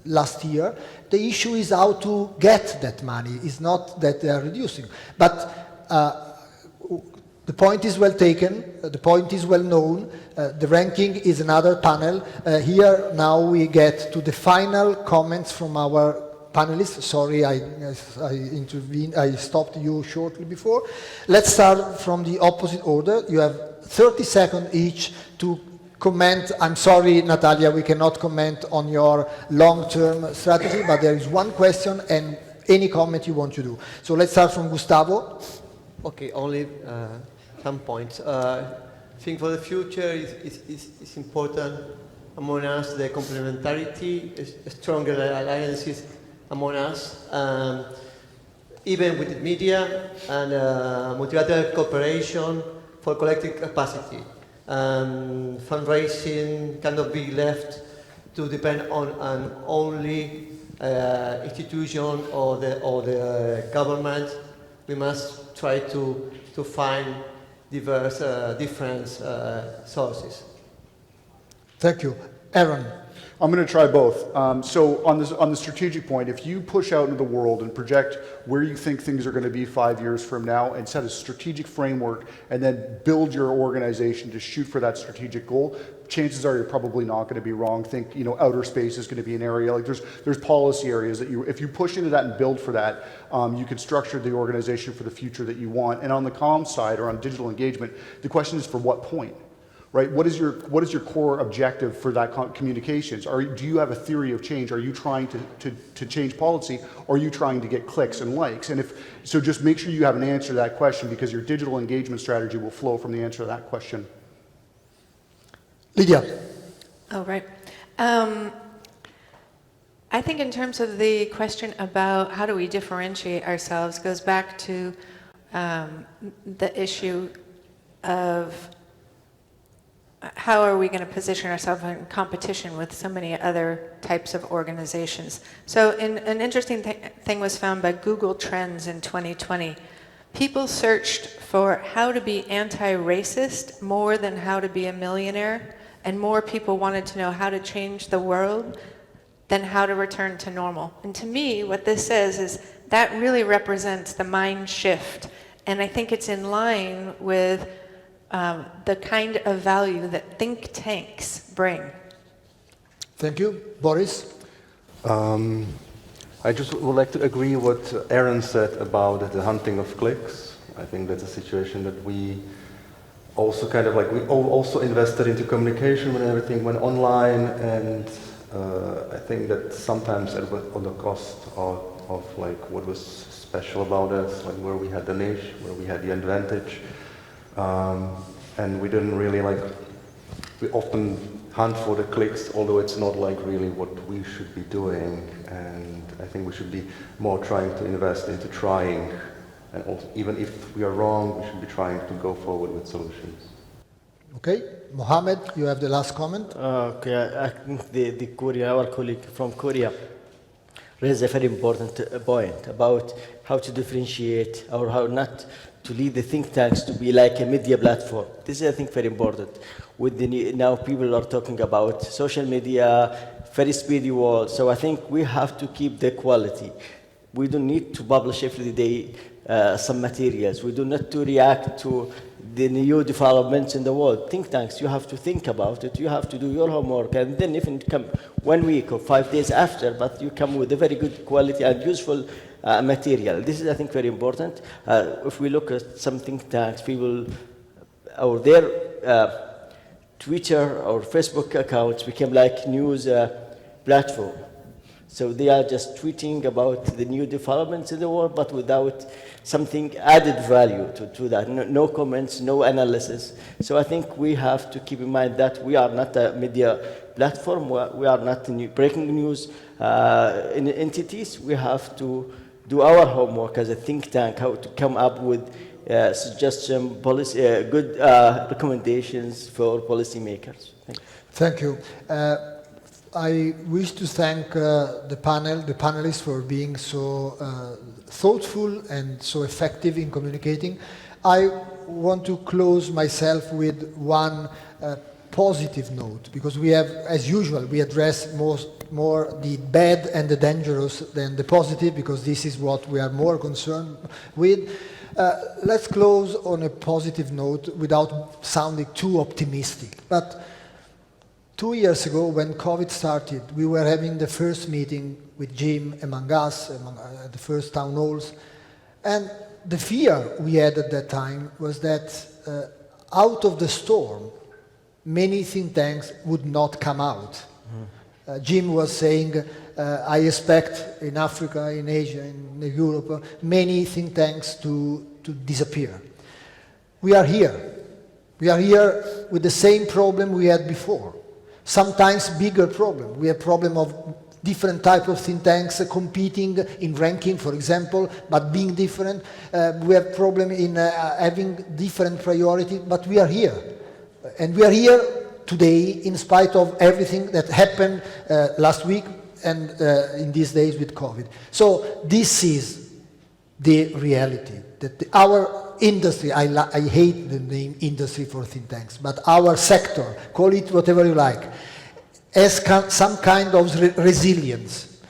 last year. The issue is how to get that money. It's not that they are reducing. But the point is well taken. The point is well known. The ranking is another panel. Here now we get to the final comments from our panelists. Sorry, I intervened. I stopped you shortly before. Let's start from the opposite order. You have 30 seconds each to comment. I'm sorry, Natalia, we cannot comment on your long-term strategy, but there is one question and any comment you want to do. So let's start from Gustavo. Okay, only some points. I think for the future it's important among us the complementarity, stronger alliances among us, even with the media, and multilateral cooperation for collective capacity. Fundraising cannot be left to depend on an only institution or the government. We must try to find different sources. Thank you. Aaron. I'm going to try both. So on the strategic point, if you push out into the world and project where you think things are going to be 5 years from now and set a strategic framework and then build your organization to shoot for that strategic goal, chances are you're probably not going to be wrong. Think, outer space is going to be an area. Like there's policy areas that if you push into that and build for that, you can structure the organization for the future that you want. And on the comms side or on digital engagement, the question is for what point? Right? What is your core objective for that communications? Do you have a theory of change? Are you trying to change policy, or are you trying to get clicks and likes? And so just make sure you have an answer to that question, because your digital engagement strategy will flow from the answer to that question. Lydia. Oh, right. I think in terms of the question about how do we differentiate ourselves goes back to the issue of how are we going to position ourselves in competition with so many other types of organizations. So an interesting thing was found by Google Trends in 2020. People searched for how to be anti-racist more than how to be a millionaire, and more people wanted to know how to change the world than how to return to normal. And to me, what this says is that really represents the mind shift, and I think it's in line with the kind of value that think tanks bring. Thank you. Boris? I just would like to agree what Aaron said about the hunting of clicks. I think that's a situation that we also we also invested into communication when everything went online, and I think that sometimes it was on the cost of what was special about us, where we had the niche, where we had the advantage. And we didn't really we often hunt for the clicks, although it's not really what we should be doing. And I think we should be more trying to invest into trying. And also, even if we are wrong, we should be trying to go forward with solutions. Okay. Mohammed, you have the last comment. Okay, I think our colleague from Korea raised a very important point about how to differentiate or how not to lead the think tanks to be like a media platform. This is, I think, very important. With now people are talking about social media, very speedy world. So I think we have to keep the quality. We don't need to publish every day some materials. We do not to react to the new developments in the world. Think tanks, you have to think about it. You have to do your homework, and then even come 1 week or 5 days after, but you come with a very good quality and useful material. This is, I think, very important. If we look at some think tanks, people or their Twitter or Facebook accounts became like news platform. So they are just tweeting about the new developments in the world, but without something added value to that. No comments, no analysis. So I think we have to keep in mind that we are not a media platform. We are not breaking news entities. We have to do our homework as a think tank, how to come up with suggestion, policy, good recommendations for policymakers. Thank you. I wish to thank the panelists for being so thoughtful and so effective in communicating. I want to close myself with one positive note, because we have, as usual, we address more the bad and the dangerous than the positive, because this is what we are more concerned with. Let's close on a positive note without sounding too optimistic. But 2 years ago, when COVID started, we were having the first meeting with Jim among us, the first town halls, and the fear we had at that time was that out of the storm, many think tanks would not come out. Jim was saying, I expect in Africa, in Asia, in Europe, many think tanks to disappear. We are here. We are here with the same problem we had before. Sometimes bigger problem. We have problem of different type of think tanks competing in ranking, for example, but being different. We have problem in having different priority, but we are here. And we are here today in spite of everything that happened last week and in these days with COVID. So this is the reality, that our industry, I hate the name industry for think tanks, but our sector, call it whatever you like, has some kind of resilience.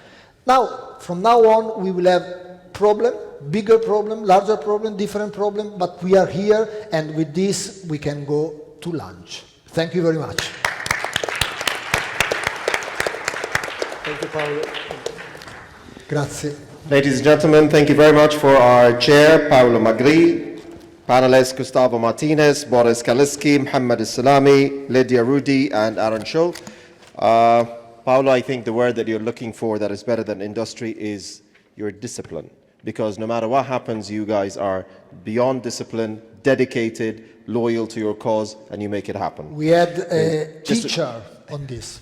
Now, from now on, we will have problem, bigger problem, larger problem, different problem, but we are here, and with this, we can go to lunch. Thank you very much. Thank you, Paolo. Grazie. Ladies and gentlemen, thank you very much for our chair, Paolo Magri, panelists Gustavo Martinez, Boris Kaliski, Mohammed Salami, Lydia Rudi, and Aaron Scholl. Paolo, I think the word that you're looking for that is better than industry is your discipline. Because no matter what happens, you guys are beyond discipline, dedicated, loyal to your cause, and you make it happen. We had a teacher on this.